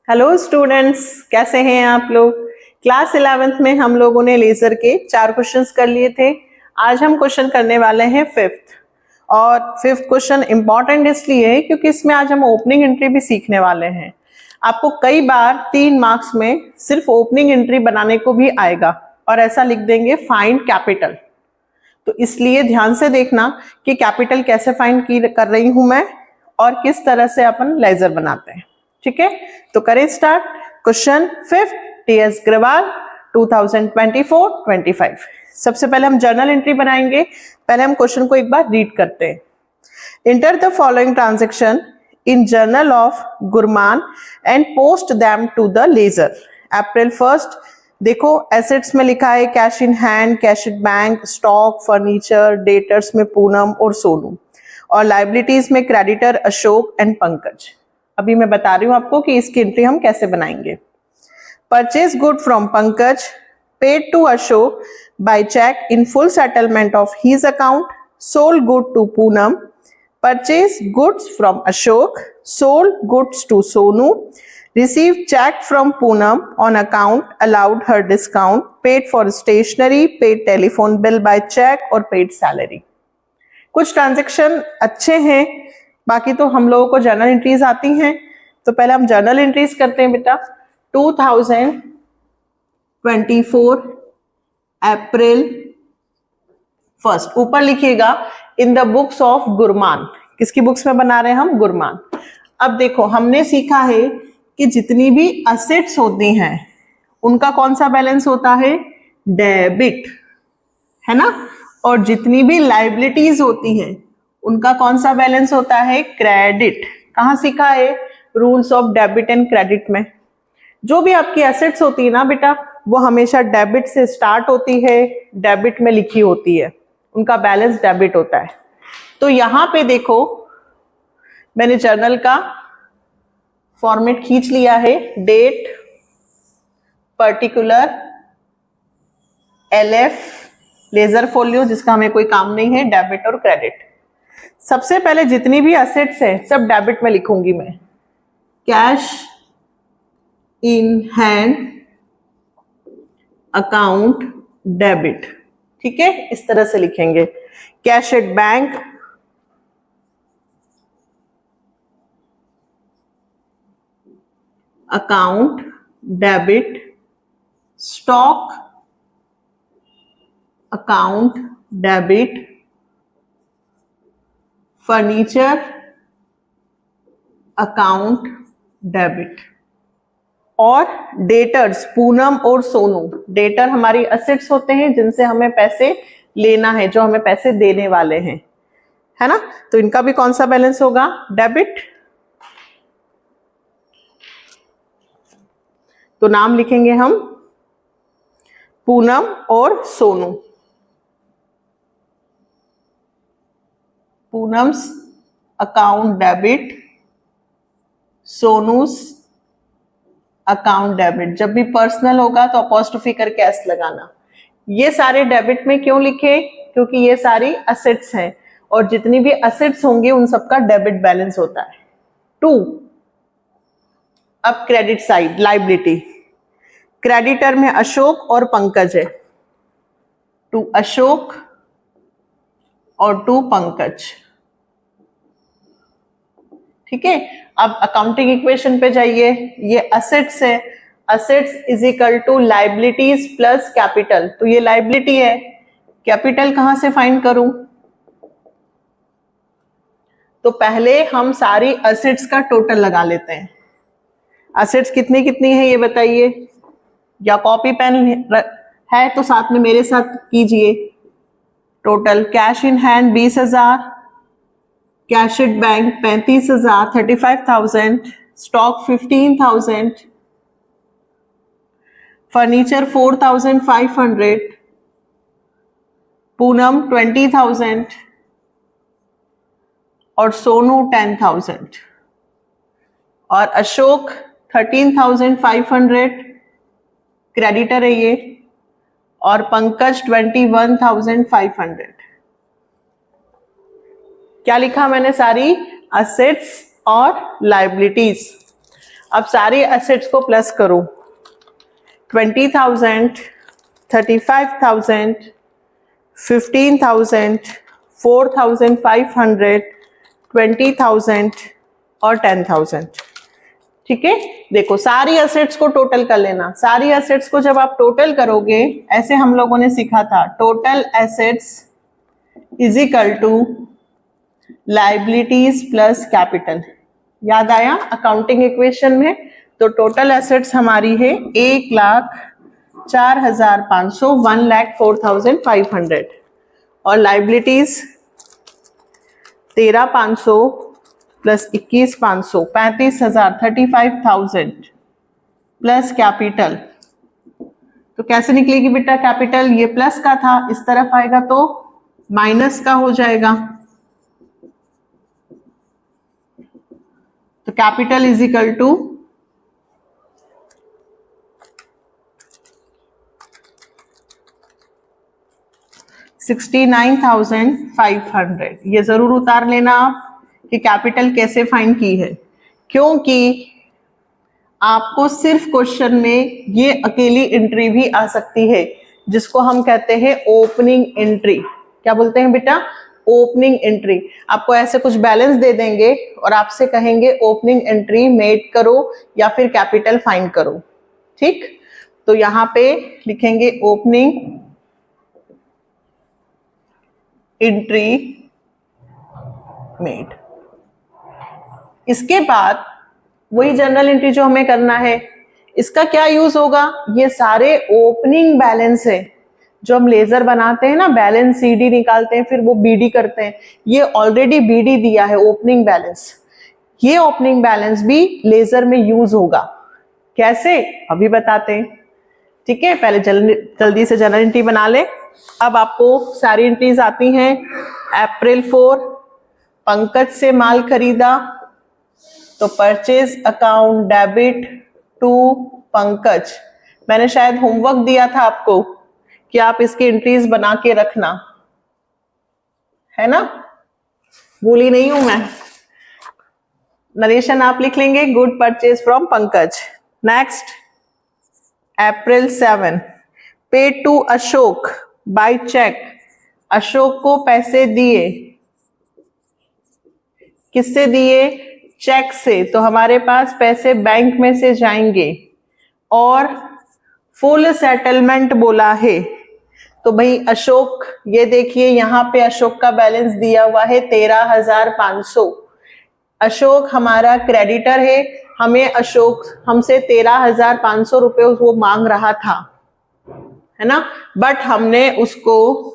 Hello students, कैसे हैं आप लोग। क्लास 11th में हम लोगों ने लेजर के 4 क्वेश्चंस कर लिए थे। आज हम क्वेश्चन करने वाले हैं 5th। और 5th क्वेश्चन इंपॉर्टेंट इसलिए है क्योंकि इसमें आज हम ओपनिंग एंट्री भी सीखने वाले हैं। आपको कई बार 3 मार्क्स में सिर्फ ओपनिंग एंट्री बनाने को भी आएगा और ऐसा लिख देंगे फाइंड कैपिटल। तो इसलिए ध्यान से देखना कि कैपिटल कैसे फाइंड कर रही हूं मैं और किस तरह से अपन लेजर बनाते हैं। ठीक है, तो करें start. Question 5th TS Grewal 2024-25। सबसे पहले हम जर्नल एंट्री बनाएंगे। पहले हम क्वेश्चन को एक बार रीड करते हैं। Enter the following transaction in journal of Gurman and post them to the ledger. April 1st देखो, एसेट्स में लिखा है cash in hand, cash at bank, stock, furniture. Debtors में पूनम और सोनू और लाइबिलिटीज में क्रेडिटर अशोक एंड पंकज। अभी मैं बता रही हूं आपको कि इसकी एंट्री हम कैसे बनाएंगे। Purchase good from Pankaj, paid to Ashok by cheque in full settlement of his account, sold good to Poonam, purchase goods from Ashok, sold goods to Sonu, received check from Poonam on account, allowed her discount, paid for stationery, paid telephone bill by check और paid salary। कुछ transaction अच्छे हैं, बाकी तो हम लोगों को journal entries आती हैं। तो पहले हम जर्नल एंट्रीज करते हैं बेटा। 2024 अप्रैल 1st, ऊपर लिखिएगा in the books of Gurman. किसकी बुक्स में बना रहे हैं हम? गुरमान। अब देखो, हमने सीखा है कि जितनी भी असेट्स होती हैं उनका कौन सा बैलेंस होता है? डेबिट, है ना। और जितनी भी लाइबिलिटीज होती हैं उनका कौन सा बैलेंस होता है? क्रेडिट। कहाँ सीखा है? Rules of debit and credit में। जो भी आपकी एसेट्स होती है ना बेटा, वो हमेशा डेबिट से स्टार्ट होती है, डेबिट में लिखी होती है, उनका बैलेंस डेबिट होता है। तो यहां पे देखो, मैंने जर्नल का फॉर्मेट खींच लिया है। Date, particular, LF, ledger folio जिसका हमें कोई काम नहीं है, डेबिट और क्रेडिट। सबसे पहले जितनी भी असेट्स है सब डेबिट में लिखूंगी मैं। Cash in hand account debit, ठीक है, इस तरह से लिखेंगे। Cash at bank, account debit, stock account debit, furniture account debit. और डेटर्स, पूनम और सोनू। डेटर हमारी असेट्स होते हैं जिनसे हमें पैसे लेना है, जो हमें पैसे देने वाले हैं, है ना। तो इनका भी कौन सा बैलेंस होगा? डेबिट। तो नाम लिखेंगे हम पूनम और Sonu. Poonam's account debit, Sonu's account debit. जब भी पर्सनल होगा तो अपॉस्ट्रोफी करके एस लगाना। ये सारे डेबिट में क्यों लिखे? क्योंकि ये सारी असेट्स हैं और जितनी भी असेट्स होंगी उन सबका डेबिट बैलेंस होता है 2। अब क्रेडिट साइड, लाइबिलिटी। क्रेडिटर में अशोक और पंकज है, टू अशोक और टू पंकज, ठीक है। अब अकाउंटिंग इक्वेशन पे जाइए। ये असेट्स है, assets is equal to liabilities plus capital. तो ये लाइबिलिटी है, कैपिटल कहां से फाइंड करूं? तो पहले हम सारी असेट्स का टोटल लगा लेते हैं। असेट्स कितनी कितनी है ये बताइए, या कॉपी पेन है तो साथ में मेरे साथ कीजिए। Total cash in hand 20,000, cash at bank 35,000 35,000, stock 15,000, furniture 4,500, Poonam 20,000 और सोनू 10,000 और अशोक 13,500 क्रेडिटर है ये, और पंकज 21,500। क्या लिखा मैंने? सारी असेट्स और लाइबिलिटीज। अब सारी एसेट्स को प्लस करो, 20,000, 35,000, 15,000, 4,500, 20,000 और 10,000। ठीक है, देखो सारी एसेट्स को टोटल कर लेना। सारी एसेट्स को जब आप टोटल करोगे, ऐसे हम लोगों ने सीखा था, total assets is equal to liabilities plus capital. याद आया अकाउंटिंग इक्वेशन में? तो टोटल एसेट्स हमारी है 1,04,500, 1,04,500, और लाइबिलिटीज 13,500 प्लस 21,500, 35,000, 35,000 प्लस कैपिटल। तो कैसे निकलेगी बेटा कैपिटल? ये प्लस का था, इस तरफ आएगा तो माइनस का हो जाएगा। तो कैपिटल इज इक्वल टू 69,500। ये जरूर उतार लेना आप कि कैपिटल कैसे फाइंड की है, क्योंकि आपको सिर्फ क्वेश्चन में ये अकेली एंट्री भी आ सकती है, जिसको हम कहते हैं ओपनिंग एंट्री। क्या बोलते हैं बेटा? Opening entry. आपको ऐसे कुछ बैलेंस दे देंगे और आपसे कहेंगे ओपनिंग एंट्री मेड करो या फिर कैपिटल फाइंड करो। ठीक, तो यहां पे लिखेंगे ओपनिंग एंट्री मेड। इसके बाद वही जनरल एंट्री जो हमें करना है, इसका क्या यूज होगा? ये सारे ओपनिंग बैलेंस है जो हम लेजर बनाते हैं ना, बैलेंस सीडी निकालते हैं फिर वो बीडी करते हैं, ये ऑलरेडी बीडी दिया है ओपनिंग बैलेंस। ये ओपनिंग बैलेंस भी लेजर में यूज होगा। कैसे अभी बताते हैं। ठीक है, पहले जल्दी से जनरल एंट्री बना ले। अब आपको सारी एंट्रीज आती हैं। अप्रैल 4 पंकज से माल खरीदा, तो purchase account debit to Pankaj. मैंने शायद होमवर्क दिया था आपको कि आप इसकी एंट्रीज बना के रखना, है ना? भूली नहीं हूं मैं। नरेशन आप लिख लेंगे, good purchase from Pankaj. Next, April 7 पे to Ashok by cheque. Ashok को पैसे दिए, किससे दिए? चेक से। तो हमारे पास पैसे बैंक में से जाएंगे और फुल सेटलमेंट बोला है। तो भाई अशोक, ये देखिए यहां पे अशोक का बैलेंस दिया हुआ है 13,500। अशोक हमारा क्रेडिटर है, हमें अशोक हमसे 13,500 रुपए वो मांग रहा था, है ना? बट हमने उसको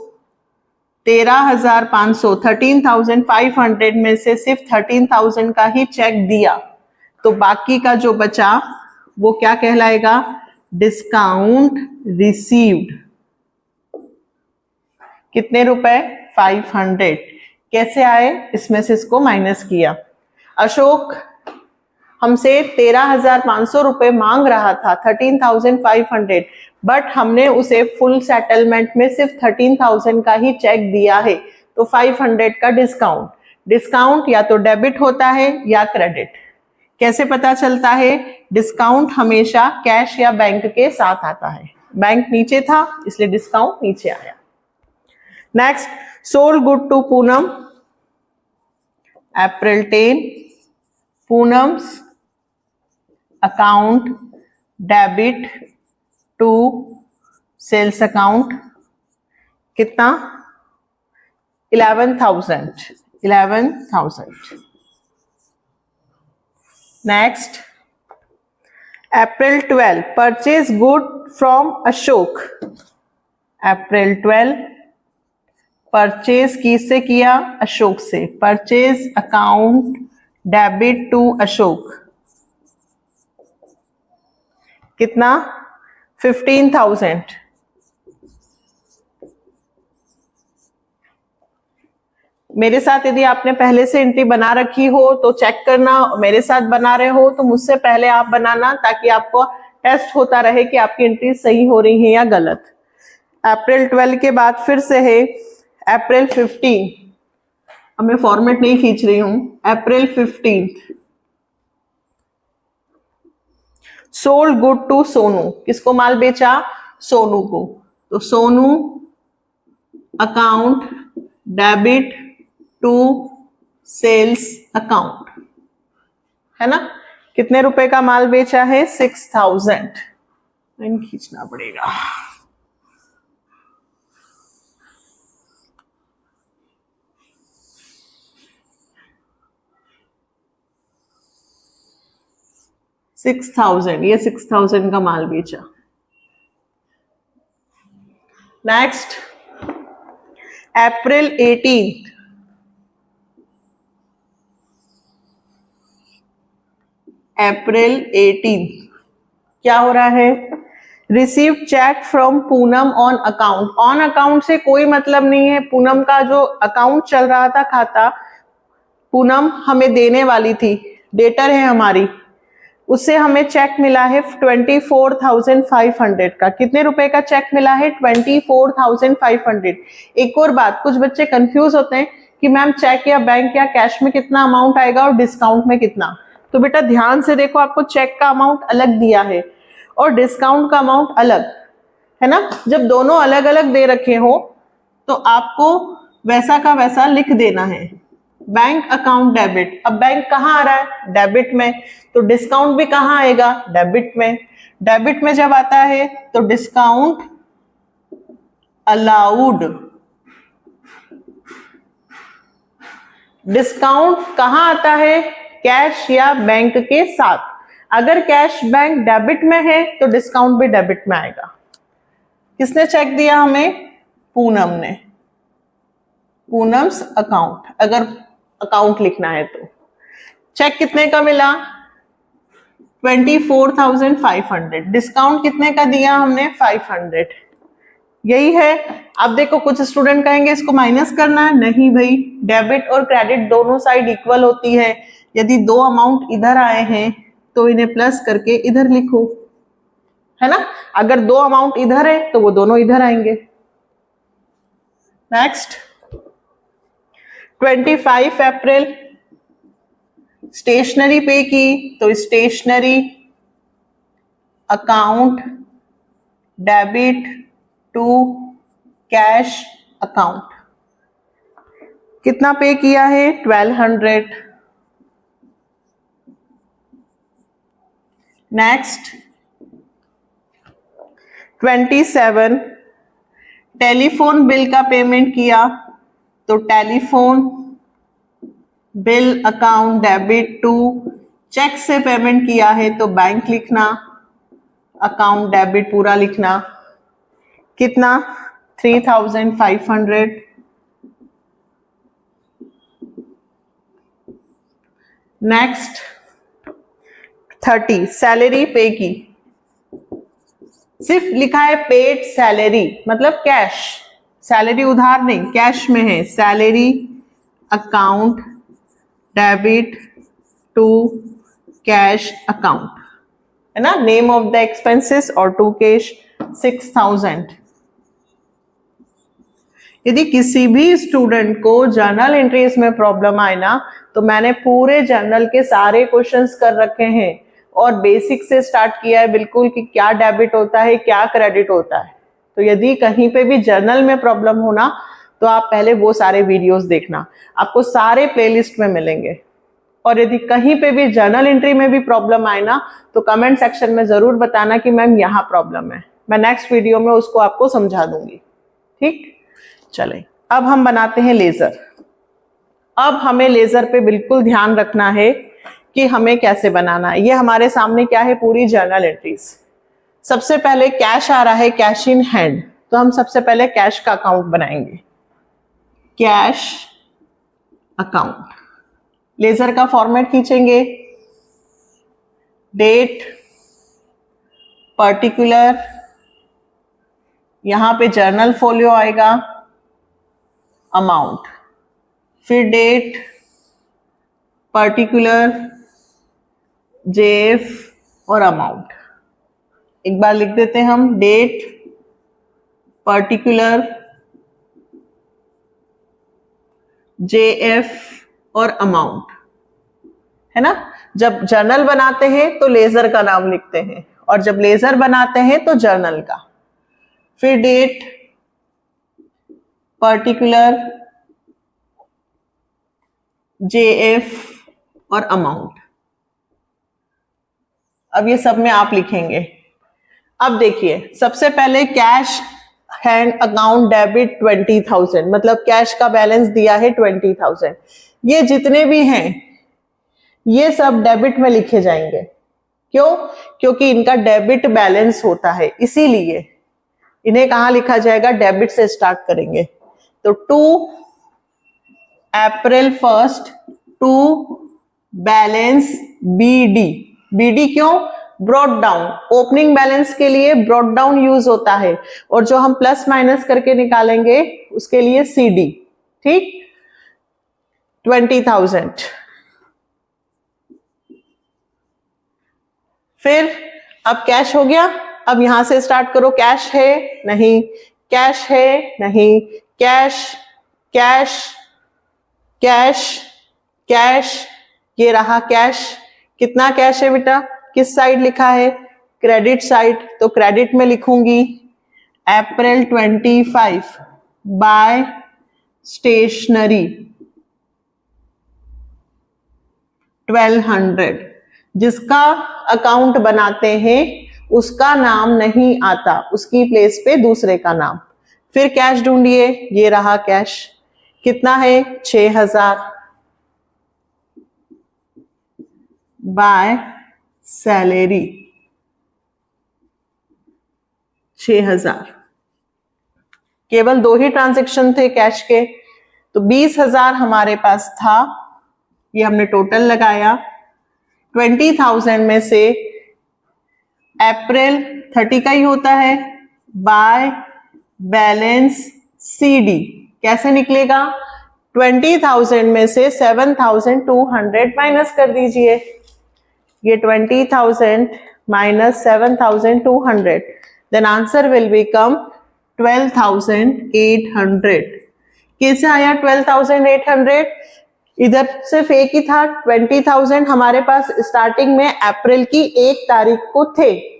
13,500 13,500 में से सिर्फ 13,000 का ही चेक दिया। तो बाकी का जो बचा वो क्या कहलाएगा? Discount received. कितने रुपए? 500। कैसे आए? इसमें से इसको माइनस किया। अशोक हमसे 13,500 रुपए मांग रहा था, 13,500, बट हमने उसे फुल सेटलमेंट में सिर्फ 13,000 का ही चेक दिया है। तो 500 का डिस्काउंट। डिस्काउंट या तो डेबिट होता है या क्रेडिट। कैसे पता चलता है? डिस्काउंट हमेशा कैश या बैंक के साथ आता है। बैंक नीचे था इसलिए डिस्काउंट नीचे आया। Next, sold good to Poonam, April 10 Poonam's account debit to sales account. कितना? 11,000। Next, April 12 purchase good from Ashok. April 12 purchase किससे किया? अशोक से। Purchase account debit to Ashok. कितना? 15,000। मेरे साथ यदि आपने पहले से एंट्री बना रखी हो तो चेक करना, मेरे साथ बना रहे हो तो मुझसे पहले आप बनाना, ताकि आपको टेस्ट होता रहे कि आपकी एंट्री सही हो रही है या गलत। अप्रैल 12 के बाद फिर से है अप्रैल 15। अब मैं फॉर्मेट नहीं खींच रही हूं। April 15 sold good to Sonu, किसको माल बेचा? सोनू को। तो Sonu account debit to sales account, है ना। कितने रुपए का माल बेचा है? 6000। इन खींचना पड़ेगा। ये 6000 का माल बेचा। नेक्स्ट, अप्रैल 18, अप्रैल 18 क्या हो रहा है? Receive cheque from Poonam on account. On account से कोई मतलब नहीं है, पूनम का जो अकाउंट चल रहा था खाता, पूनम हमें देने वाली थी, डेटर है हमारी, उससे हमें चेक मिला है 24,500 का। कितने रुपए का चेक मिला है? 24,500। एक और बात, कुछ बच्चे कंफ्यूज होते हैं कि मैम चेक या बैंक या कैश में कितना अमाउंट आएगा और डिस्काउंट में कितना। तो बेटा ध्यान से देखो, आपको चेक का अमाउंट अलग दिया है और डिस्काउंट का अमाउंट अलग है ना। जब दोनों अलग अलग दे रखे हो तो आपको वैसा का वैसा लिख देना है। बैंक अकाउंट डेबिट, अब बैंक कहाँ आ रहा है? डेबिट में। तो डिस्काउंट भी कहाँ आएगा? डेबिट में। डेबिट में जब आता है तो डिस्काउंट अलाउड। डिस्काउंट कहाँ आता है? कैश या बैंक के साथ। अगर कैश बैंक डेबिट में है तो डिस्काउंट भी डेबिट में आएगा। किसने चेक दिया हमें? पूनम ने। पूनम्स अकाउंट, अगर अकाउंट लिखना है तो। चेक कितने का मिला? 24,500। डिस्काउंट कितने का दिया हमने? 500। यही है। अब देखो कुछ स्टूडेंट कहेंगे इसको माइनस करना है। नहीं भाई, डेबिट और क्रेडिट दोनों साइड इक्वल होती है। यदि दो अमाउंट इधर आए हैं तो इन्हें प्लस करके इधर लिखो, है ना। अगर दो अमाउंट इधर है तो वो दोनों इधर आएंगे। नेक्स्ट, 25 अप्रैल स्टेशनरी पे की, तो stationery account debit to cash account. कितना पे किया है? 1200। नेक्स्ट, 27 टेलीफोन बिल का पेमेंट किया, तो telephone bill account debit to, cheque से पेमेंट किया है तो बैंक लिखना, अकाउंट डेबिट पूरा लिखना। कितना? 3,500। नेक्स्ट, 30 सैलरी पे की, सिर्फ लिखा है पेड सैलरी, मतलब कैश, सैलरी उधार नहीं, कैश में है। Salary account debit to cash account, है ना। नेम ऑफ द एक्सपेंसेस और टू कैश 6,000। यदि किसी भी स्टूडेंट को जर्नल एंट्रीज में प्रॉब्लम आए ना, तो मैंने पूरे जर्नल के सारे क्वेश्चंस कर रखे हैं और बेसिक से स्टार्ट किया है बिल्कुल कि क्या डेबिट होता है, क्या क्रेडिट होता है। तो यदि कहीं पे भी जर्नल में प्रॉब्लम होना तो आप पहले वो सारे वीडियोस देखना, आपको सारे प्लेलिस्ट में मिलेंगे। और यदि कहीं पे भी जर्नल एंट्री में भी प्रॉब्लम आए ना, तो कमेंट सेक्शन में जरूर बताना कि मैम यहाँ प्रॉब्लम है, मैं नेक्स्ट वीडियो में उसको आपको समझा दूंगी। ठीक, चले अब हम बनाते हैं लेजर। अब हमें लेजर पे बिल्कुल ध्यान रखना है कि हमें कैसे बनाना है। ये हमारे सामने क्या है? पूरी जर्नल एंट्रीज। सबसे पहले कैश आ रहा है, कैश इन हैंड, तो हम सबसे पहले कैश का अकाउंट बनाएंगे, कैश अकाउंट। लेजर का फॉर्मेट खींचेंगे, डेट, पर्टिकुलर, यहां पे जर्नल फोलियो आएगा, अमाउंट, फिर डेट, पर्टिकुलर, जेएफ और अमाउंट। एक बार लिख देते हैं हम, डेट, पर्टिकुलर, जेएफ और अमाउंट। है ना। जब जर्नल बनाते हैं तो लेजर का नाम लिखते हैं, और जब लेजर बनाते हैं तो जर्नल का। फिर डेट, पर्टिकुलर, JF और अमाउंट। अब ये सब में आप लिखेंगे। अब देखिए, सबसे पहले कैश हैंड अकाउंट डेबिट 20,000, मतलब कैश का बैलेंस दिया है 20,000। ये जितने भी हैं ये सब डेबिट में लिखे जाएंगे। क्यों? क्योंकि इनका डेबिट बैलेंस होता है, इसीलिए इन्हें कहां लिखा जाएगा? डेबिट से स्टार्ट करेंगे। तो 2 अप्रैल 1 टू बैलेंस BD। BD क्यों? Brought down. ओपनिंग बैलेंस के लिए ब्रॉट डाउन यूज होता है, और जो हम प्लस माइनस करके निकालेंगे उसके लिए CD। ठीक, 20,000। फिर अब कैश हो गया। अब यहां से स्टार्ट करो। कैश है नहीं, कैश है नहीं, कैश कैश कैश कैश, ये रहा कैश। कितना कैश है बेटा? किस साइड लिखा है? Credit side. तो क्रेडिट में लिखूंगी अप्रैल 25 बाय स्टेशनरी 1200। जिसका अकाउंट बनाते हैं उसका नाम नहीं आता, उसकी प्लेस पे दूसरे का नाम। फिर कैश ढूंढिए, ये रहा कैश। कितना है? 6,000 बाय सैलरी 6,000। केवल 2 ही ट्रांजैक्शन थे कैश के, तो 20,000 हमारे पास था। ये हमने टोटल लगाया। 20,000 में से अप्रैल 30 का ही होता है, बाय बैलेंस CD। कैसे निकलेगा? 20,000 में से 7,200 माइनस कर दीजिए। ये 20,000 minus 7,200, then answer will become 12,800। कैसे आया 12,800? इधर सिर्फ एक ही था। 20,000 हमारे पास स्टार्टिंग में अप्रैल की 1 तारीख को थे,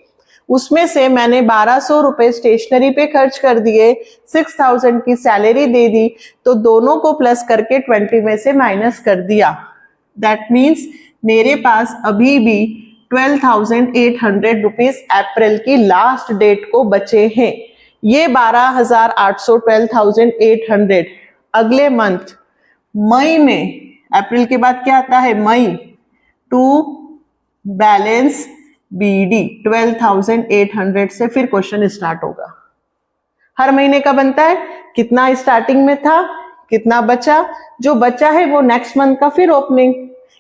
उसमें से मैंने 1,200 रुपए स्टेशनरी पे खर्च कर दिए, 6,000 की सैलरी दे दी, तो दोनों को प्लस करके 20 में से माइनस कर दिया। दैट मीन्स मेरे पास अभी भी 12,800 रुपीज अप्रैल की लास्ट डेट को बचे हैं। ये 12,800 12,800 अगले मंथ मई में, अप्रैल के बाद क्या आता है? मई, टू बैलेंस BD 12,800 से फिर क्वेश्चन स्टार्ट होगा। हर महीने का बनता है। कितना स्टार्टिंग में था, कितना बचा, जो बचा है वो नेक्स्ट मंथ का फिर ओपनिंग।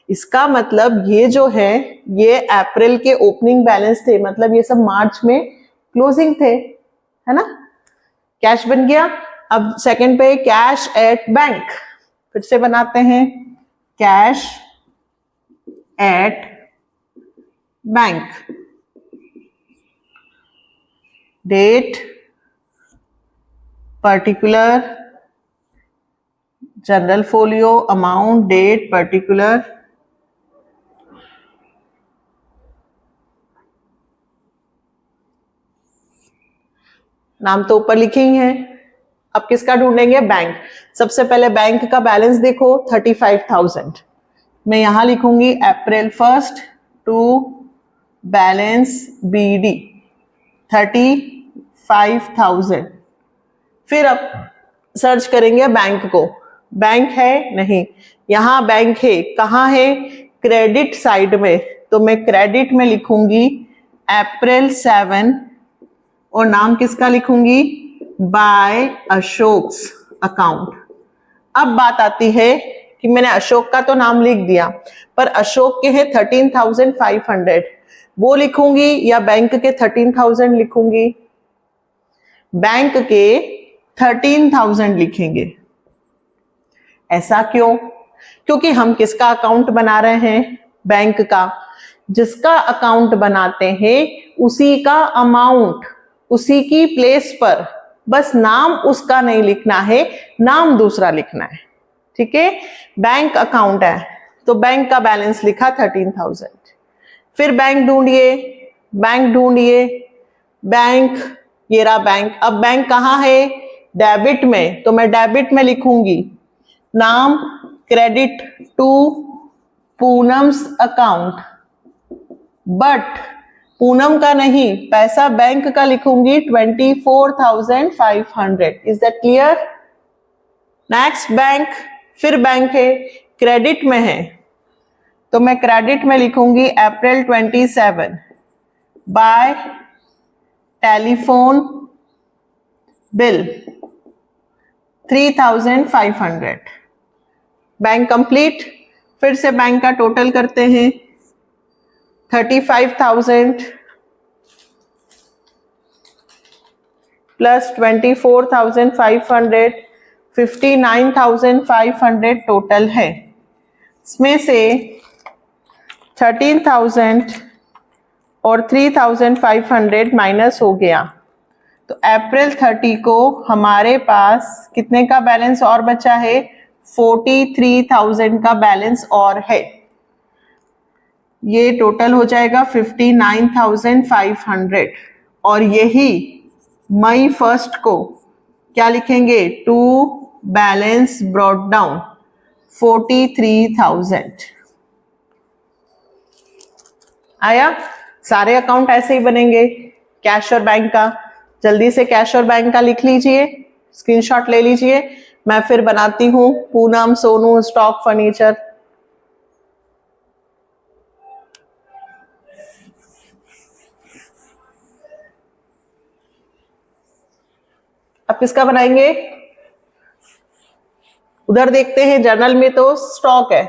इसका मतलब ये जो है ये अप्रैल के ओपनिंग बैलेंस थे, मतलब ये सब मार्च में क्लोजिंग थे, है ना। कैश बन गया। अब सेकंड पे कैश एट बैंक, फिर से बनाते हैं। Cash at bank, date, particular, general folio, amount, date, particular, नाम तो ऊपर लिखे ही हैं। अब किसका ढूंढेंगे? बैंक। सबसे पहले बैंक का बैलेंस देखो 35,000। मैं यहां लिखूंगी अप्रैल 1 टू बैलेंस BD 35,000। फिर अब सर्च करेंगे बैंक को। बैंक है नहीं, यहां बैंक है। कहां है? क्रेडिट साइड में, तो मैं क्रेडिट में लिखूंगी अप्रैल 7 और नाम किसका लिखूंगी? By Ashok's account. अब बात आती है कि मैंने अशोक का तो नाम लिख दिया, पर अशोक के हैं 13,500, वो लिखूंगी या बैंक के 13,000 लिखूंगी? बैंक के 13,000 लिखेंगे। ऐसा क्यों? क्योंकि हम किसका अकाउंट बना रहे हैं? बैंक का। जिसका अकाउंट बनाते हैं उसी का अमाउंट, उसी की प्लेस पर, बस नाम उसका नहीं लिखना है, नाम दूसरा लिखना है। ठीक है, बैंक अकाउंट है तो बैंक का बैलेंस लिखा 13,000। फिर बैंक ढूंढिए, बैंक, ये रहा बैंक। अब बैंक कहाँ है? डेबिट में, तो मैं डेबिट में लिखूंगी नाम credit to Poonam's account, but Poonam का नहीं, पैसा बैंक का लिखूंगी 24,500। Is that clear? Next bank, फिर बैंक है, क्रेडिट में है, तो मैं क्रेडिट में लिखूंगी April 27 by telephone bill 3,500। Bank complete. फिर से बैंक का टोटल करते हैं, 35,000 प्लस 24,500, 59,500 टोटल है। इसमें से 13,000 और 3,500 माइनस हो गया, तो अप्रैल 30 को हमारे पास कितने का बैलेंस और बचा है? 43,000 का बैलेंस और है। ये टोटल हो जाएगा 59,500। और यही मई 1 को क्या लिखेंगे? To balance brought down 43,000। आया? सारे अकाउंट ऐसे ही बनेंगे, कैश और बैंक का। जल्दी से कैश और बैंक का लिख लीजिए, स्क्रीनशॉट ले लीजिए। मैं फिर बनाती हूं पूनम, सोनू, स्टॉक, फर्नीचर। अब किसका बनाएंगे? उधर देखते हैं, जर्नल में तो स्टॉक है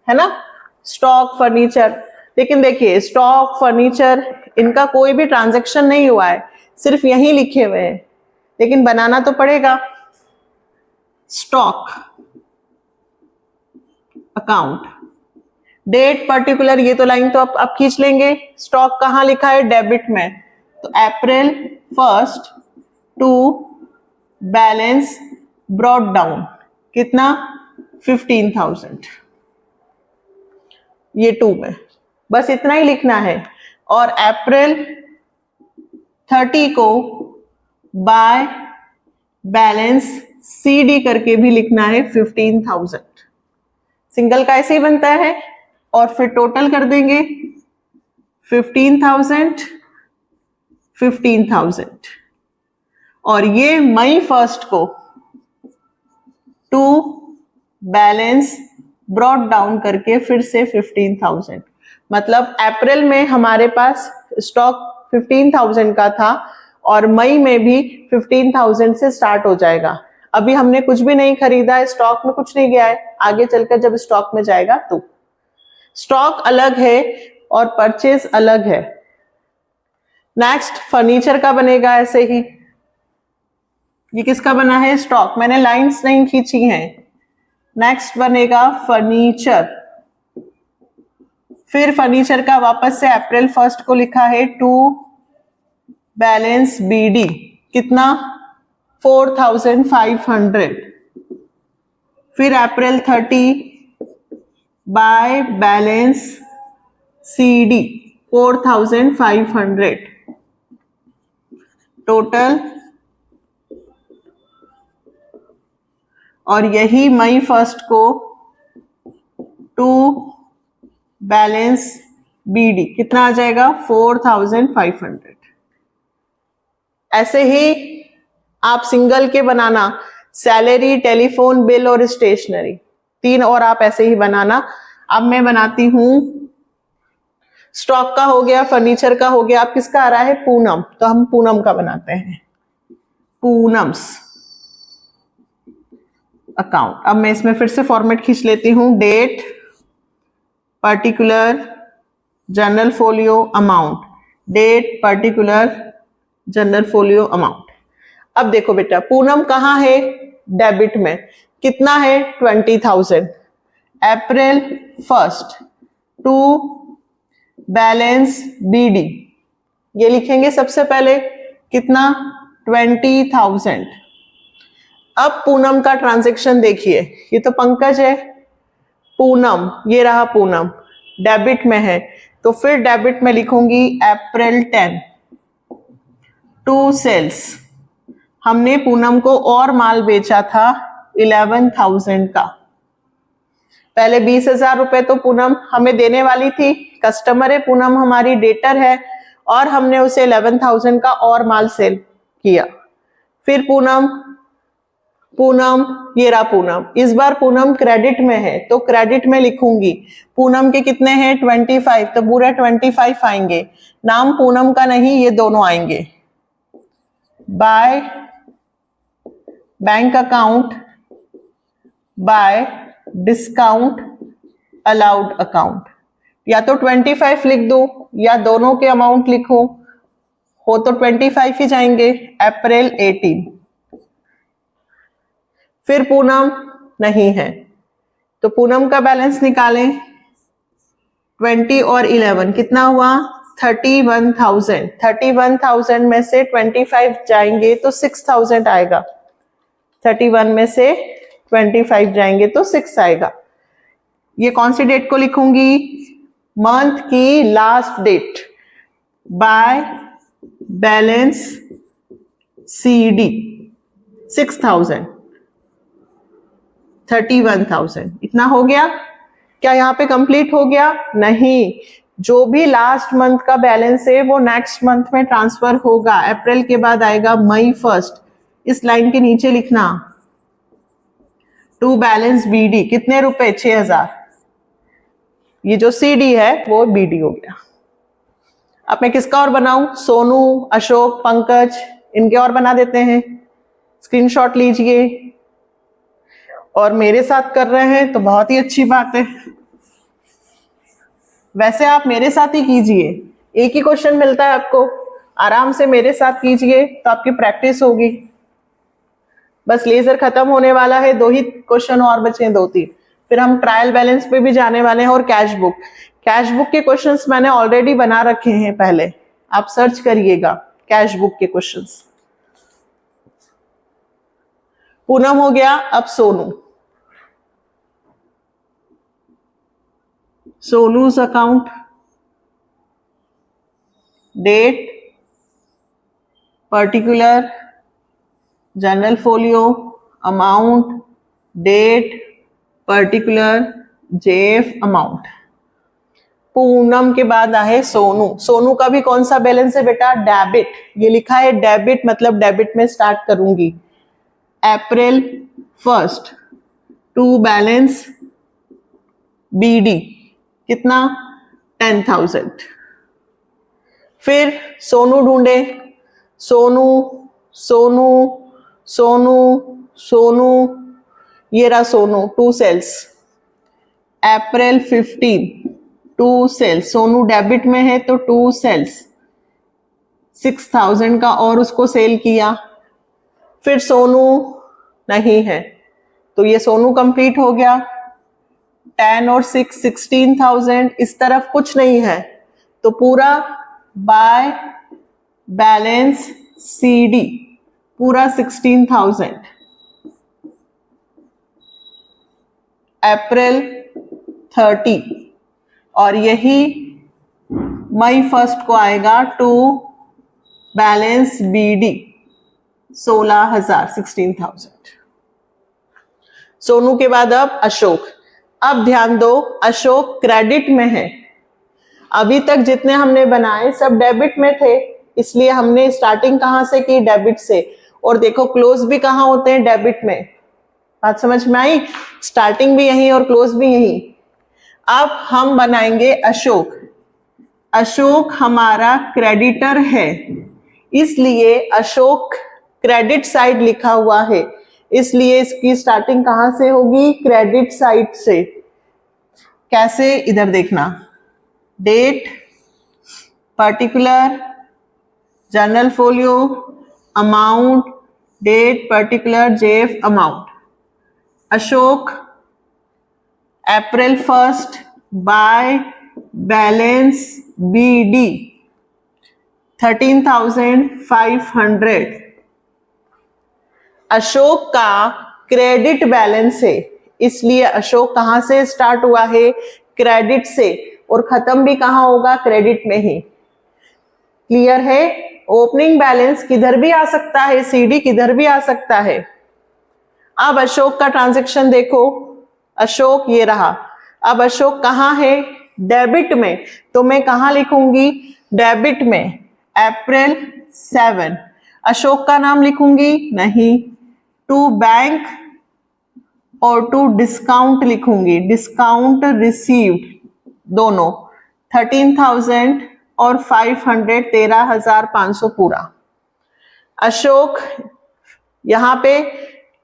ना, स्टॉक, फर्नीचर। लेकिन देखिए स्टॉक, फर्नीचर, इनका कोई भी ट्रांजैक्शन नहीं हुआ है, सिर्फ यहीं लिखे हुए हैं, लेकिन बनाना तो पड़ेगा। स्टॉक अकाउंट, डेट पर्टिकुलर, ये तो लाइन तो आप खींच लेंगे। स्टॉक कहाँ लिखा है? डेबिट में, तो अप्रैल 1 टू बैलेंस ब्रॉट डाउन कितना? 15,000। ये 2 में, बस इतना ही लिखना है। और अप्रैल 30 को बाय बैलेंस CD करके भी लिखना है 15,000। सिंगल का ऐसे ही बनता है। और फिर टोटल कर देंगे 15,000, 15,000। और ये मई 1 को टू बैलेंस ब्रॉट डाउन करके फिर से 15,000। मतलब अप्रैल में हमारे पास स्टॉक 15,000 का था और मई में भी 15,000 से स्टार्ट हो जाएगा। अभी हमने कुछ भी नहीं खरीदा है, स्टॉक में कुछ नहीं गया है, आगे चलकर जब स्टॉक में जाएगा तो। स्टॉक अलग है और परचेज अलग है। नेक्स्ट फर्नीचर का बनेगा ऐसे ही। ये किसका बना है? स्टॉक। मैंने लाइंस नहीं खींची हैं। नेक्स्ट बनेगा फर्नीचर। फिर फर्नीचर का वापस से अप्रैल 1 को लिखा है टू बैलेंस BD कितना? 4,500। फिर अप्रैल 30 बाय बैलेंस CD 4,500 टोटल। और यही मई 1 को टू बैलेंस BD कितना आ जाएगा? 4,500। ऐसे ही आप सिंगल के बनाना, सैलरी, टेलीफोन बिल और स्टेशनरी, 3 और आप ऐसे ही बनाना। अब मैं बनाती हूं, स्टॉक का हो गया, फर्नीचर का हो गया, अब किसका आ रहा है? पूनम। तो हम पूनम का बनाते हैं, पूनम्स अकाउंट। अब मैं इसमें फिर से फॉर्मेट खींच लेती हूं, date particular general folio amount, date particular general folio amount. अब देखो बेटा, पूनम कहाँ है? डेबिट में। कितना है? 20,000। अप्रैल 1 टू बैलेंस BD ये लिखेंगे सबसे पहले कितना? 20,000। अब पूनम का ट्रांजैक्शन देखिए, ये तो पंकज है, पूनम, ये रहा पूनम, डेबिट में है, तो फिर डेबिट में लिखूंगी अप्रैल 10, 2 सेल्स। हमने पूनम को और माल बेचा था 11,000 का। पहले 20,000 रुपए तो पूनम हमें देने वाली थी, कस्टमर है पूनम, हमारी डेटर है, और हमने उसे 11,000 का और माल सेल किया। फिर पूनम, पूनम, ये रहा पूनम, इस बार पूनम क्रेडिट में है, तो क्रेडिट में लिखूंगी पूनम के कितने हैं 25, तो पूरे 25 आएंगे। नाम पूनम का नहीं, ये दोनों आएंगे। By bank account, bye discount allowed account, या तो 25 लिख दो या दोनों के अमाउंट लिखो, हो तो 25 ही जाएंगे। अप्रैल 18। फिर पूनम नहीं है, तो पूनम का बैलेंस निकालें, 20 और 11 कितना हुआ 31,000। 31,000 में से 25 जाएंगे तो 6,000 आएगा। 31 में से 25 जाएंगे तो 6 आएगा। ये कौन सी डेट को लिखूंगी, मंथ की last date. By balance CD 6,000, 31,000, इतना हो गया। क्या यहाँ पे कंप्लीट हो गया? नहीं, जो भी लास्ट मंथ का बैलेंस है वो नेक्स्ट मंथ में ट्रांसफर होगा। अप्रैल के बाद आएगा मई 1। इस लाइन के नीचे लिखना टू बैलेंस BD कितने रुपए 6,000। ये जो CD है वो BD हो गया। अब मैं किसका और बनाऊं, सोनू, अशोक, पंकज, इनके और बना देते हैं। स्क्रीनशॉट लीजिए, और मेरे साथ कर रहे हैं तो बहुत ही अच्छी बात है। वैसे आप मेरे साथ ही कीजिए, एक ही क्वेश्चन मिलता है आपको, आराम से मेरे साथ कीजिए तो आपकी प्रैक्टिस होगी। बस लेजर खत्म होने वाला है, 2 ही क्वेश्चन और बचे हैं, 2-3, फिर हम ट्रायल बैलेंस पे भी जाने वाले हैं। और कैश बुक, कैश बुक के क्वेश्चंस मैंने ऑलरेडी बना रखे हैं, पहले आप सर्च करिएगा कैश बुक के क्वेश्चंस। पूनम हो गया, अब Sonu. Sonu's account, date, particular, general folio, amount, date, particular, JF amount. Poonam के बाद आए सोनू। सोनू का भी कौन सा बैलेंस है बेटा, डेबिट, ये लिखा है डेबिट, मतलब डेबिट में स्टार्ट करूंगी। अप्रैल 1 टू बैलेंस BD कितना 10,000। फिर सोनू ढूंढे, सोनू, सोनू, सोनू, सोनू, ये रहा सोनू, 2 सेल्स। अप्रैल 15 2 सेल्स, सोनू डेबिट में है तो 2 सेल्स, 6,000 का और उसको सेल किया। फिर सोनू नहीं है, तो ये सोनू कंप्लीट हो गया। 10 और 6 16,000, इस तरफ कुछ नहीं है, तो पूरा बाय बैलेंस CD पूरा 16,000। अप्रैल 30, और यही मई 1 को आएगा टू बैलेंस BD 16,000 16,000। सोनू के बाद अब अशोक। अब ध्यान दो, अशोक क्रेडिट में है। अभी तक जितने हमने बनाए सब डेबिट में थे, इसलिए हमने स्टार्टिंग कहां से की, डेबिट से। और देखो क्लोज भी कहां होते हैं, डेबिट में। बात समझ में आई, स्टार्टिंग भी यही और क्लोज भी यही। अब हम बनाएंगे अशोक। अशोक हमारा क्रेडिटर है, इसलिए अशोक क्रेडिट साइड लिखा हुआ है, इसलिए इसकी स्टार्टिंग कहां से होगी, क्रेडिट साइड से। कैसे, इधर देखना, date, particular, general folio, amount, date, particular, JF amount. Ashok April 1 by balance BD 13,500। Ashok का क्रेडिट बैलेंस है, इसलिए अशोक कहां से स्टार्ट हुआ है, क्रेडिट से, और खत्म भी कहां होगा, क्रेडिट में ही। क्लियर है? ओपनिंग बैलेंस किधर भी आ सकता है, सीडी किधर भी आ सकता है। अब अशोक का ट्रांजैक्शन देखो, अशोक ये रहा। अब अशोक कहां है, डेबिट में, तो मैं कहां लिखूंगी, डेबिट में, अप्रैल 7। अशोक का नाम लिखूंगी नहीं, टू बैंक और टू डिस्काउंट लिखूंगी, डिस्काउंट रिसीव्ड दोनों, 13,000 और 500, 13,500 पूरा। अशोक यहां पे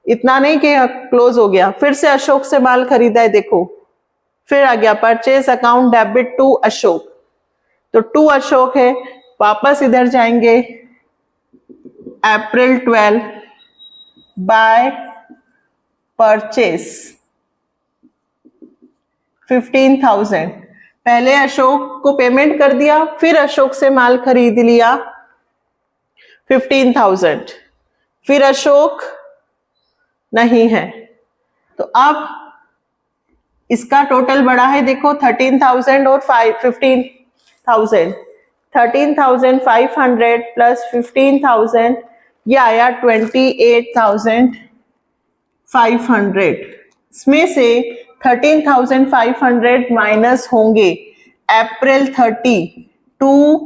इतना नहीं कि क्लोज हो गया, फिर से अशोक से माल खरीदा है, देखो फिर आ गया purchase account debit to Ashok, तो टू अशोक है, वापस इधर जाएंगे, अप्रैल 12 बाय परचेस 15,000। पहले अशोक को पेमेंट कर दिया, फिर अशोक से माल खरीद लिया 15,000, फिर अशोक नहीं है, तो अब इसका टोटल बढ़ा है, देखो 13,000 और 15,000, 13,500 प्लस 15,000, ये आया 28,500। इसमें से 13,500 माइनस होंगे अप्रैल 30 टू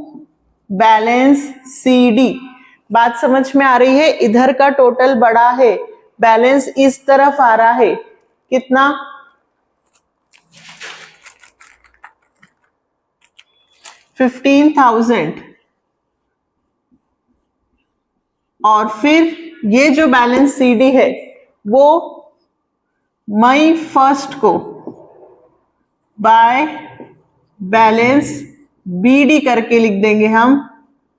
बैलेंस सीडी। बात समझ में आ रही है? इधर का टोटल बड़ा है, बैलेंस इस तरफ आ रहा है, कितना, 15,000, और फिर ये जो बैलेंस सीडी है वो मई 1 को बाय बैलेंस बीडी करके लिख देंगे हम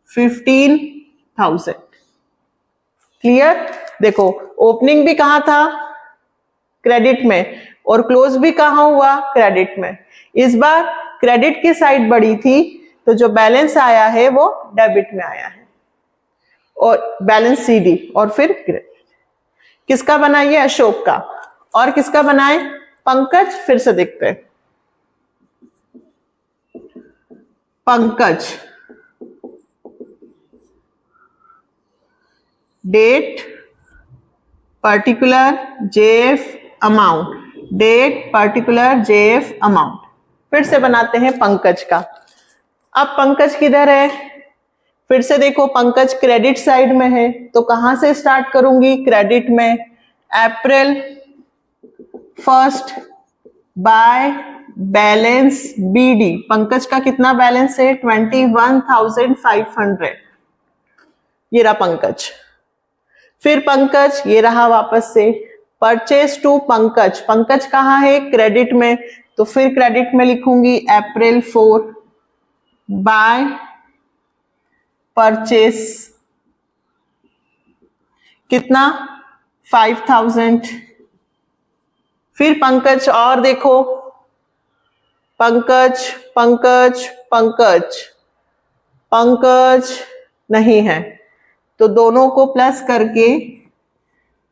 15,000। क्लियर? देखो ओपनिंग भी कहां था, क्रेडिट में, और क्लोज भी कहां हुआ, क्रेडिट में। इस बार क्रेडिट की साइड बढ़ी थी, तो जो बैलेंस आया है वो डेबिट में आया है, और बैलेंस सीडी, और फिर क्रेडिट। किसका बना, ये अशोक का, और किसका बनाए, पंकज। फिर से देखते हैं, Pankaj, date particular JF amount, date particular JF amount. फिर से बनाते हैं पंकज का। अब पंकज किधर है, फिर से देखो पंकज क्रेडिट साइड में है, तो कहां से स्टार्ट करूंगी, क्रेडिट में, अप्रैल 1 बाय बैलेंस बीडी। पंकज का कितना बैलेंस है, 21,500, ये रहा पंकज। फिर पंकज ये रहा वापस से, परचेज टू पंकज, पंकज कहां है, क्रेडिट में, तो फिर क्रेडिट में लिखूंगी अप्रैल 4 बाय परचेस, कितना, 5,000। फिर पंकज, और देखो पंकज पंकज पंकज पंकज नहीं है, तो दोनों को प्लस करके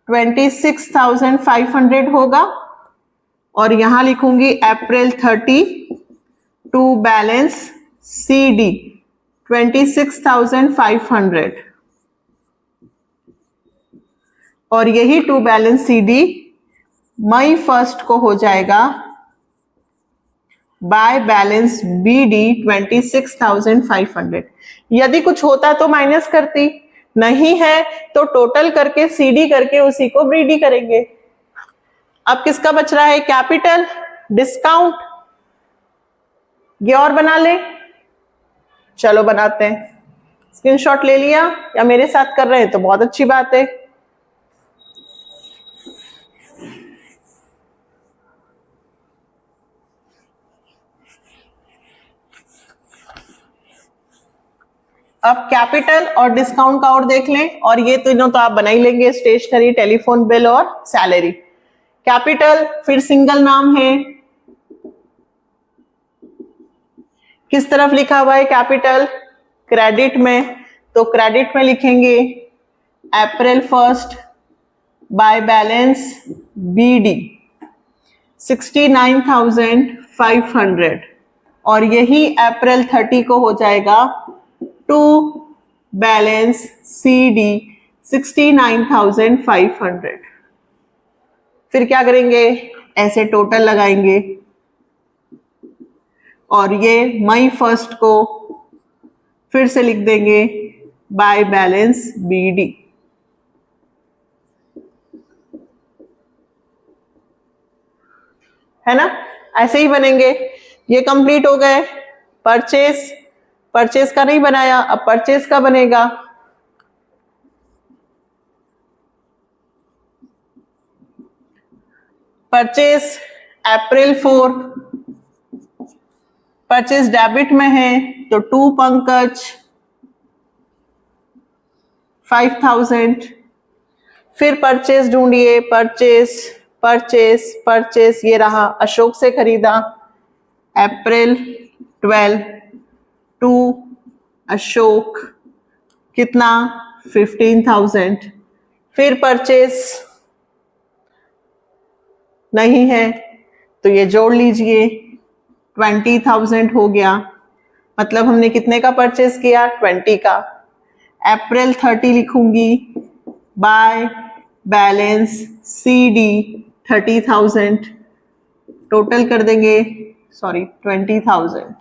26,500 होगा, और यहां लिखूंगी अप्रैल 30 टू बैलेंस सीडी 26,500, और यही टू बैलेंस सीडी मई 1 को हो जाएगा बाय बैलेंस बीडी 26,500। यदि कुछ होता तो माइनस करती, नहीं है तो टोटल करके सीडी करके उसी को बीडी करेंगे। अब किसका बच रहा है, कैपिटल, डिस्काउंट, ये और बना ले, चलो बनाते हैं। स्क्रीनशॉट ले लिया या मेरे साथ कर रहे हैं तो बहुत अच्छी बात है। अब कैपिटल और डिस्काउंट का और देख लें, और ये तीनों तो आप बना ही लेंगे, स्टेशनरी, टेलीफोन बिल और सैलरी। कैपिटल फिर सिंगल नाम है, किस तरफ लिखा हुआ है कैपिटल, क्रेडिट में, तो क्रेडिट में लिखेंगे अप्रैल 1 बाय बैलेंस बीडी 69,500 और यही अप्रैल 30 को हो जाएगा टू बैलेंस CD 69,500। फिर क्या करेंगे, ऐसे टोटल लगाएंगे और ये मई 1 को फिर से लिख देंगे बाय बैलेंस BD। है ना, ऐसे ही बनेंगे। ये कंप्लीट हो गए। परचेस का नहीं बनाया, अब परचेस का बनेगा। परचेस अप्रैल 4, परचेस डेबिट में है तो टू पंकज 5,000। फिर परचेस ढूंढिए, परचेस ये रहा, अशोक से खरीदा अप्रैल 12 टू अशोक, कितना 15,000। फिर परचेस नहीं है तो ये जोड़ लीजिए 20,000 हो गया, मतलब हमने कितने का परचेस किया, 20 का। अप्रैल 30 लिखूंगी बाय बैलेंस CD 30,000, टोटल कर देंगे 20,000।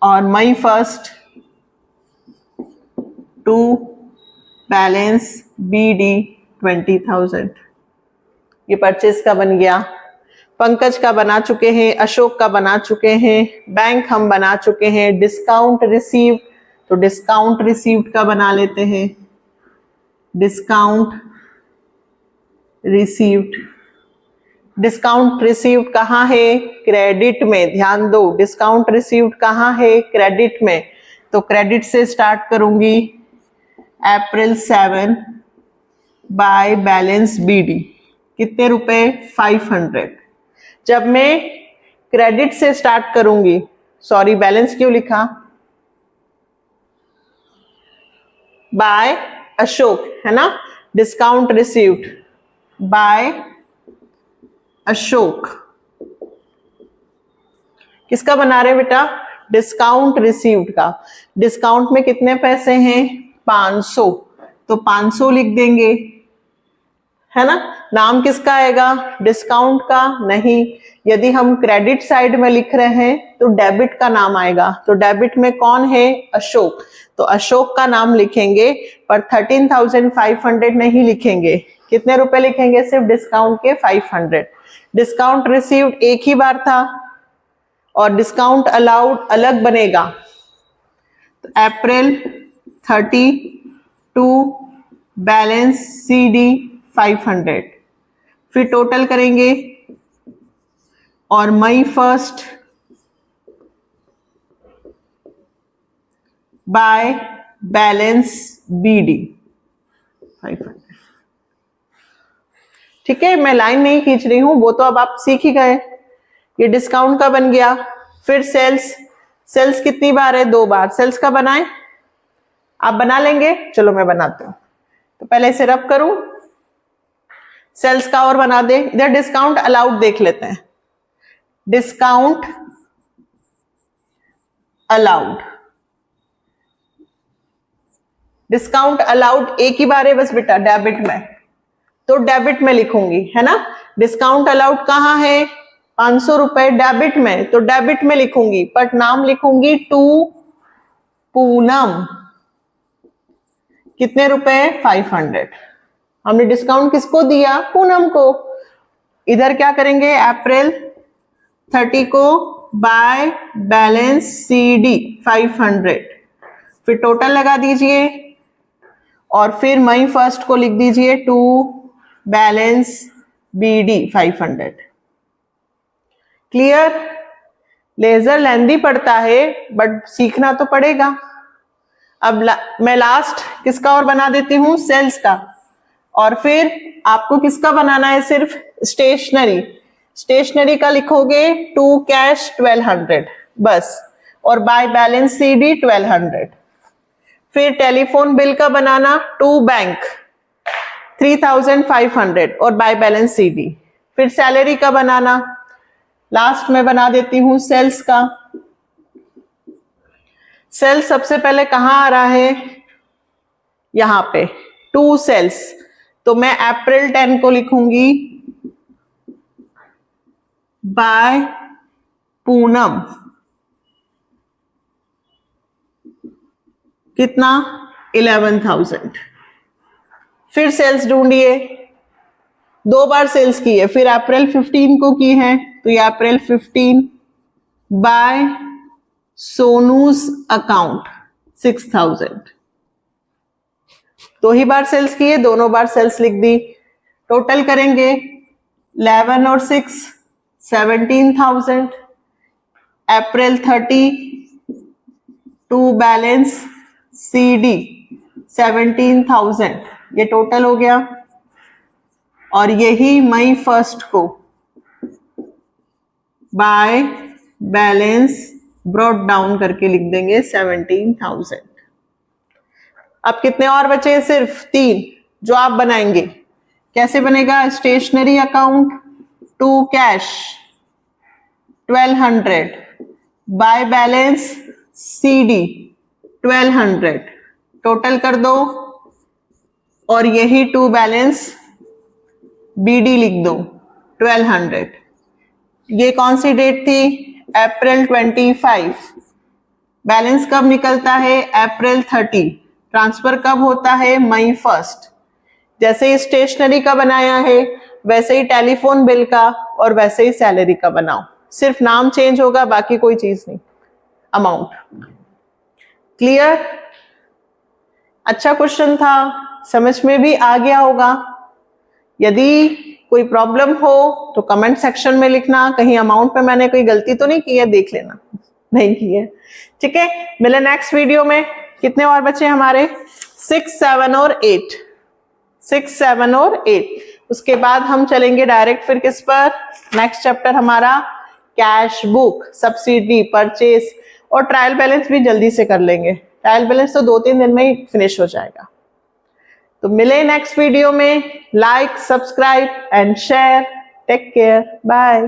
और मई 1 टू बैलेंस BD 20,000। ये परचेस का बन गया। पंकज का बना चुके हैं, अशोक का बना चुके हैं, बैंक हम बना चुके हैं। डिस्काउंट रिसीव्ड, तो डिस्काउंट रिसीव्ड का बना लेते हैं। डिस्काउंट रिसीव्ड कहाँ है, क्रेडिट में। ध्यान दो, डिस्काउंट रिसीव्ड कहाँ है, क्रेडिट में। तो क्रेडिट से स्टार्ट करूंगी अप्रैल 7 बाय बैलेंस BD, कितने रुपए, 500। जब मैं क्रेडिट से स्टार्ट करूंगी, बैलेंस क्यों लिखा, बाय अशोक, है ना। डिस्काउंट रिसीव्ड बाय अशोक, किसका बना रहे बेटा, डिस्काउंट रिसीव्ड का। डिस्काउंट में कितने पैसे हैं, 500, तो 500 लिख देंगे, है ना। नाम किसका आएगा, डिस्काउंट का नहीं। यदि हम क्रेडिट साइड में लिख रहे हैं तो डेबिट का नाम आएगा। तो डेबिट में कौन है, अशोक, तो अशोक का नाम लिखेंगे, पर 13,500 नहीं लिखेंगे। कितने रुपए लिखेंगे, सिर्फ डिस्काउंट के 500। डिस्काउंट रिसीव्ड एक ही बार था और डिस्काउंट अलाउड अलग बनेगा। तो अप्रैल 30 टू बैलेंस CD 500, फिर टोटल करेंगे और मई 1 बाय बैलेंस BD 500। ठीक है, मैं लाइन नहीं खींच रही हूं, वो तो अब आप सीख ही गए। ये डिस्काउंट का बन गया। फिर सेल्स कितनी बार है, 2 बार। सेल्स का बनाए, आप बना लेंगे, चलो मैं बनाती हूं। तो पहले इसे रब करूं, सेल्स का और बना दे। इधर डिस्काउंट अलाउड देख लेते हैं। डिस्काउंट अलाउड, डिस्काउंट अलाउड एक ही बार है बस बेटा, डेबिट में, तो डेबिट में लिखूंगी, है ना। डिस्काउंट अलाउड कहाँ है, 500 रुपए डेबिट में, तो डेबिट में लिखूंगी, बट नाम लिखूंगी टू पूनम, कितने रुपए, 500। हमने डिस्काउंट किसको दिया, पूनम को। इधर क्या करेंगे, अप्रैल 30 को बाय बैलेंस CD 500, फिर टोटल लगा दीजिए और फिर मई 1 को लिख दीजिए to balance BD 500। Clear. Ledger लेंदी पड़ता है बट सीखना तो पड़ेगा। अब मैं लास्ट किसका और बना देती हूं, सेल्स का। और फिर आपको किसका बनाना है, सिर्फ स्टेशनरी का लिखोगे टू कैश 1200 बस, और बाय बैलेंस CD 1200। फिर टेलीफोन बिल का बनाना टू बैंक 3,500 और बाय बैलेंस CD। फिर सैलरी का बनाना, लास्ट में बना देती हूं सेल्स का। सेल्स सबसे पहले कहां आ रहा है, यहां पे 2 सेल्स, तो मैं अप्रैल 10 को लिखूंगी बाय पूनम, कितना 11,000। फिर सेल्स ढूंढिए, 2 बार सेल्स की है, फिर अप्रैल 15 को की है, तो ये अप्रैल 15 बाय सोनूज अकाउंट 6,000। 2 ही बार सेल्स की है, दोनों बार सेल्स लिख दी। टोटल करेंगे 11 और 6 17,000। अप्रैल 30 टू बैलेंस CD 17,000, ये टोटल हो गया। और यही मई 1 को बाय बैलेंस ब्रॉट डाउन करके लिख देंगे 17,000। अब कितने और बचे, सिर्फ 3 जो आप बनाएंगे। कैसे बनेगा, stationery account to cash 1200 by balance CD 1200, total कर दो और यही टू बैलेंस BD लिख दो 1200। ये कौन सी डेट थी, अप्रैल 25। बैलेंस कब निकलता है, अप्रैल 30। ट्रांसफर कब होता है, मई 1। जैसे ही स्टेशनरी का बनाया है वैसे ही टेलीफोन बिल का और वैसे ही सैलरी का बनाओ, सिर्फ नाम चेंज होगा, बाकी कोई चीज नहीं, अमाउंट। क्लियर? अच्छा क्वेश्चन था, समझ में भी आ गया होगा। यदि कोई प्रॉब्लम हो तो कमेंट सेक्शन में लिखना, कहीं अमाउंट में मैंने कोई गलती तो नहीं की है, देख लेना। नहीं की है, ठीक है। मिले नेक्स्ट वीडियो में। कितने और बचे हमारे, 6, 7 और 8। 6, 7 और 8। उसके बाद हम चलेंगे डायरेक्ट फिर किस पर, नेक्स्ट चैप्टर हमारा कैश बुक, सब्सिडी, परचेस और ट्रायल बैलेंस भी जल्दी से कर लेंगे। ट्रायल बैलेंस तो 2-3 दिन में ही फिनिश हो जाएगा। तो मिले नेक्स्ट वीडियो में। Like, subscribe and share. Take care, bye.